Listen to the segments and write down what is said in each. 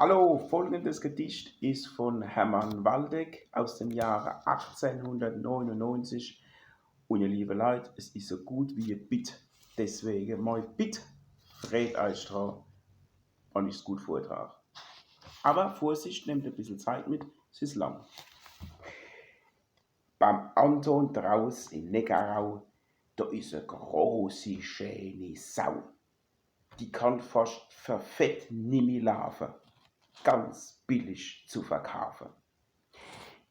Hallo, folgendes Gedicht ist von Hermann Waldeck aus dem Jahre 1899. Und ihr liebe Leute, es ist so gut wie ihr Bitt. Deswegen mein Bitt, dreht euch dran, und ich es gut vortrage. Aber Vorsicht, nehmt ein bisschen Zeit mit, es ist lang. Beim Anton draus in Neckarau, da ist eine große, schöne Sau. Die kann fast verfett nimmer laufen. Ganz billig zu verkaufen.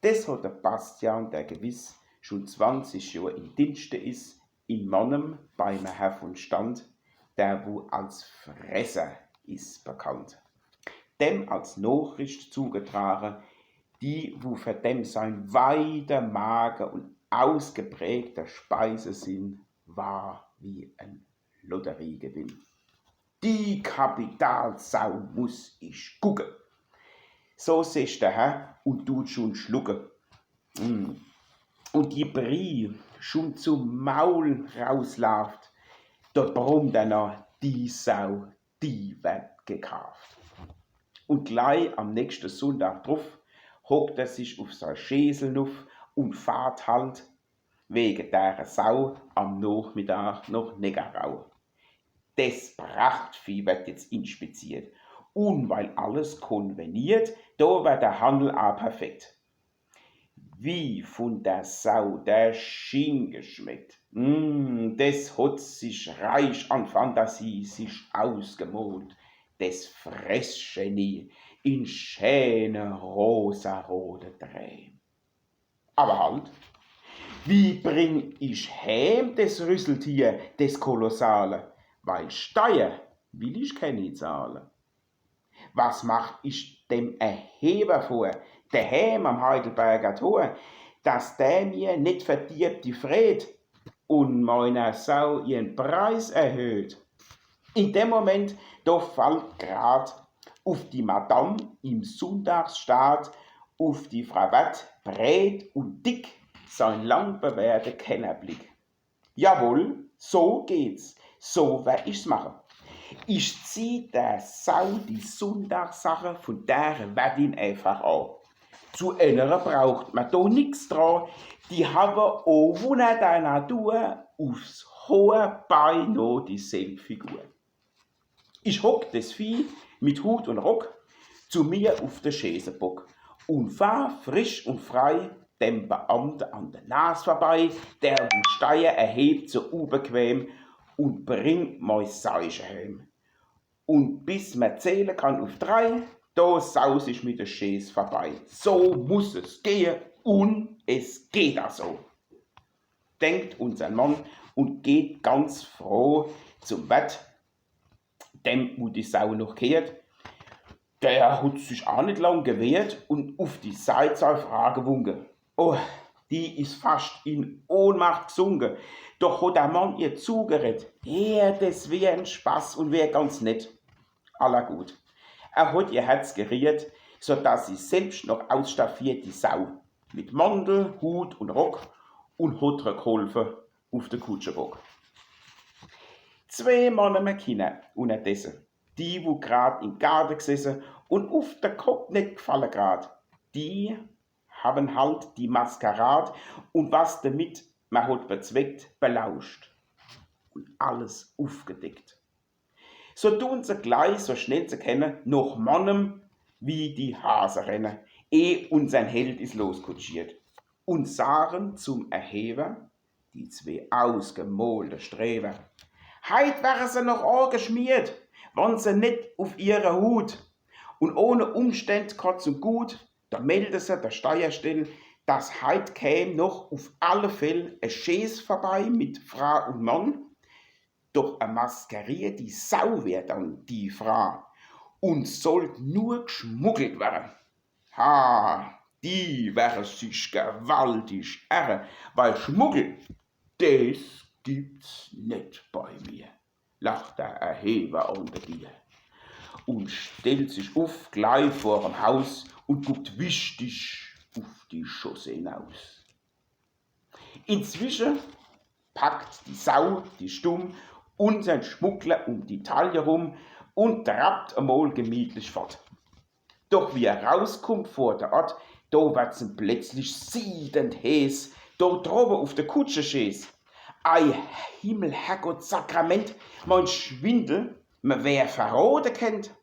Das hat der Bastian, der gewiss schon 20 Jahre im Dienste ist, in Mannem beim Herr von Stand, der wo als Fresser ist bekannt. Dem als Nachricht zugetragen, die wo für dem sein weiter mager und ausgeprägter Speisesinn war wie ein Lotteriegewinn. Die Kapitalsau muss ich gucken. So sech der Herr und tut schon schlucken. Und die Brie schon zum Maul rauslauft, da brummt er noch, die Sau, die wird gekauft. Und gleich am nächsten Sonntag drauf hockt er sich auf sein Schäsel nuff und fahrt halt wegen der Sau am Nachmittag nach Neckarau. Das Prachtvieh wird jetzt inspiziert. Und weil alles konveniert, da wird der Handel auch perfekt. Wie von der Sau der Schinken schmeckt. Das hat sich reich an Fantasie sich ausgemalt. Das Fressgenie in schöne rosarote Tränen. Aber halt, wie bring ich heim das Rüsseltier, das Kolossale? Weil Steuer will ich keine zahlen. Was mach ich dem Erheber vor, daheim am Heidelberger Tor, dass der mir nicht verdirbt die Fred und meiner Sau ihren Preis erhöht? In dem Moment, da fällt grad auf die Madame im Sonntagsstaat, auf die Frau Watt, breit und dick, sein lang bewährter Kennerblick. Jawohl, so geht's, so werd ich's machen. Ich zieh der Sau die Sonntagssache von der Wirtin einfach an. Zu ändern braucht man da nix dran. Die haben auch Wunder der Natur aufs hohe Bein noch dieselbe Figur. Ich hock das Vieh mit Hut und Rock zu mir auf den Schäsenbock und fahr frisch und frei dem Beamten an der Nase vorbei, der den Steier erhebt so unbequem und bringt mein Seichen heim. Und bis man zählen kann auf 3, da saus ich mit der Schäs vorbei. So muss es gehen und es geht auch so. Denkt unser Mann und geht ganz froh zum Bett, dem wo die Sau noch kehrt. Der hat sich auch nicht lang gewehrt und auf die Seite Frage gewunken. Oh, die ist fast in Ohnmacht gesunken. Doch hat der Mann ihr zugeredet. Ja, das wär ein Spaß und wär ganz nett. Aller gut. Er hat ihr Herz geriert, so dass sie selbst noch ausstaffiert die Sau. Mit Mantel, Hut und Rock und hat ihr geholfen auf den Kutschenbock. 2 Männer mehr Kinder unterdessen. Die, wo grad im Garten gesessen und auf der Kopf nicht gefallen grad. Die haben halt die Maskerade und was damit man hat bezweckt, belauscht. Und alles aufgedeckt. So tun sie gleich so schnell zu kennen, nach Mannem wie die Hase rennen, unser Held ist loskutschiert. Und sagen zum Erheber, die 2 ausgemolte Streber, heit wären sie noch angeschmiert, wann sie nicht auf ihre Hut. Und ohne Umständ kurz und gut, da meldet sie der Steuerstelle, dass heit käm noch auf alle Fälle ein Schäs vorbei mit Frau und Mann. Doch a maskerierte Sau wär dann die Frau und sollt nur geschmuggelt werden. Ha, die wär sich gewaltig ärre, weil Schmuggel, das gibt's nicht bei mir, lacht der Erheber unter dir und stellt sich auf gleich vorm Haus und guckt wichtig auf die Chaussee hinaus. Inzwischen packt die Sau die Stumm unseren Schmuggler um die Taille rum und trappt einmal gemütlich fort. Doch wie er rauskommt vor der Ort, da wird's ihm plötzlich siedend heiß, dort droben auf der Kutsche schäß. Ei Himmel, Herrgott, Sakrament, mein Schwindel, man wär verraten kennt.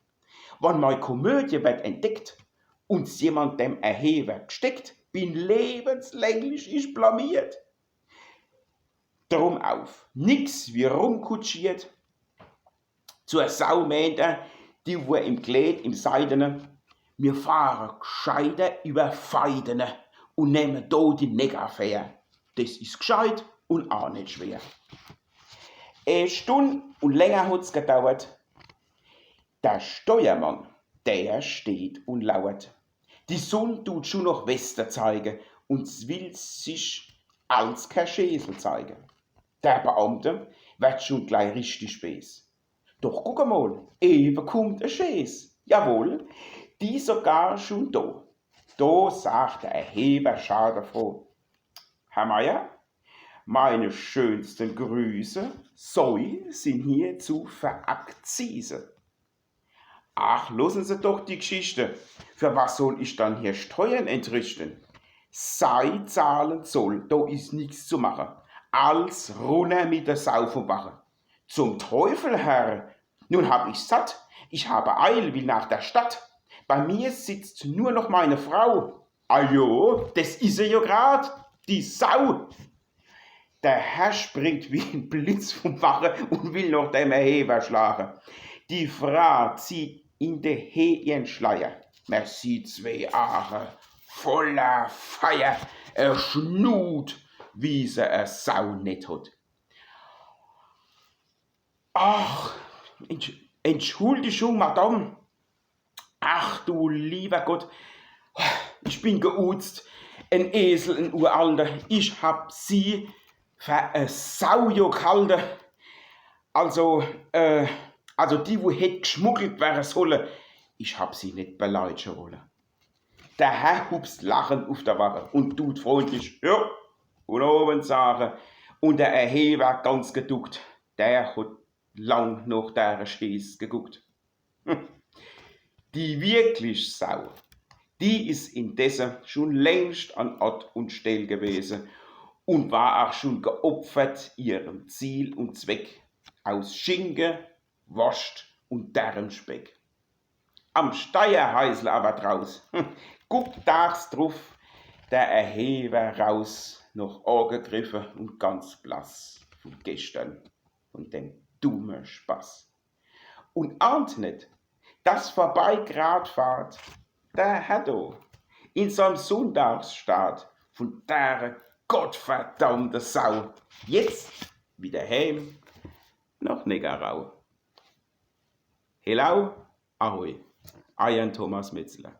Wann meine Komödie wird entdeckt, uns jemand dem Erheber gesteckt, bin lebenslänglich ich blamiert. Drum auf, nix wie rumkutschiert, zur Saumähne, die wo im Kleid, im Seidene, wir fahren gescheiter über Feidene und nehmen do die Neckarfähr. Das ist gescheit und auch nicht schwer. Eine Stunde und länger hat's gedauert. Der Steuermann, der steht und lauert. Die Sonne tut schon noch Westen zeigen und will sich als kein Schäsel zeigen. Der Beamte wird schon gleich richtig spes. Doch guck mal, eben kommt ein Schäs. Jawohl, die sogar schon da. Da sagt der Erheber schadenfroh: Herr Meier, meine schönsten Grüße, sind hier zu Verakzise. Ach, lassen Sie doch die Geschichte. Für was soll ich dann hier Steuern entrichten? Sei zahlen soll, da ist nichts zu machen. Als runter mit der Sau vom Bache. Zum Teufel, Herr, nun hab ich satt. Ich habe Eil, will nach der Stadt. Bei mir sitzt nur noch meine Frau. Ajo, das is sie ja grad, die Sau. Der Herr springt wie ein Blitz vom Bache und will noch dem Erheber schlagen. Die Frau zieht in de He ihren Schleier. Man sieht zwei Aare voller Feier, Schnut, wie sie Sau nicht hat. Ach, Entschuldigung, Madame. Ach du lieber Gott, ich bin geuzt, ein Esel, ein Uralter. Ich hab sie für eine Sau gehalten. Also die, wo hätt geschmuggelt werden sollen, ich hab sie nicht beleidigen wollen. Der Herr hupst lachend auf der Wache und tut freundlich, ja, und oben sagen. Und der Erheber ganz geduckt, der hat lang nach der Schäß geguckt. Die wirklich Sau, die ist indessen schon längst an Ort und Stelle gewesen und war auch schon geopfert ihrem Ziel und Zweck aus Schinken, Wurst und Darmspeck. Am Steierhäusl aber draus, guckt tags drauf, der Erheber raus, noch angegriffen und ganz blass von gestern, von dem dummen Spaß. Und ahnt nicht, dass vorbei grad fahrt, der Herr do, in seinem Sonntagsstaat von der gottverdammte Sau, jetzt wieder heim nach Negerau. Hello, ahoi, Ian Thomas Metzler.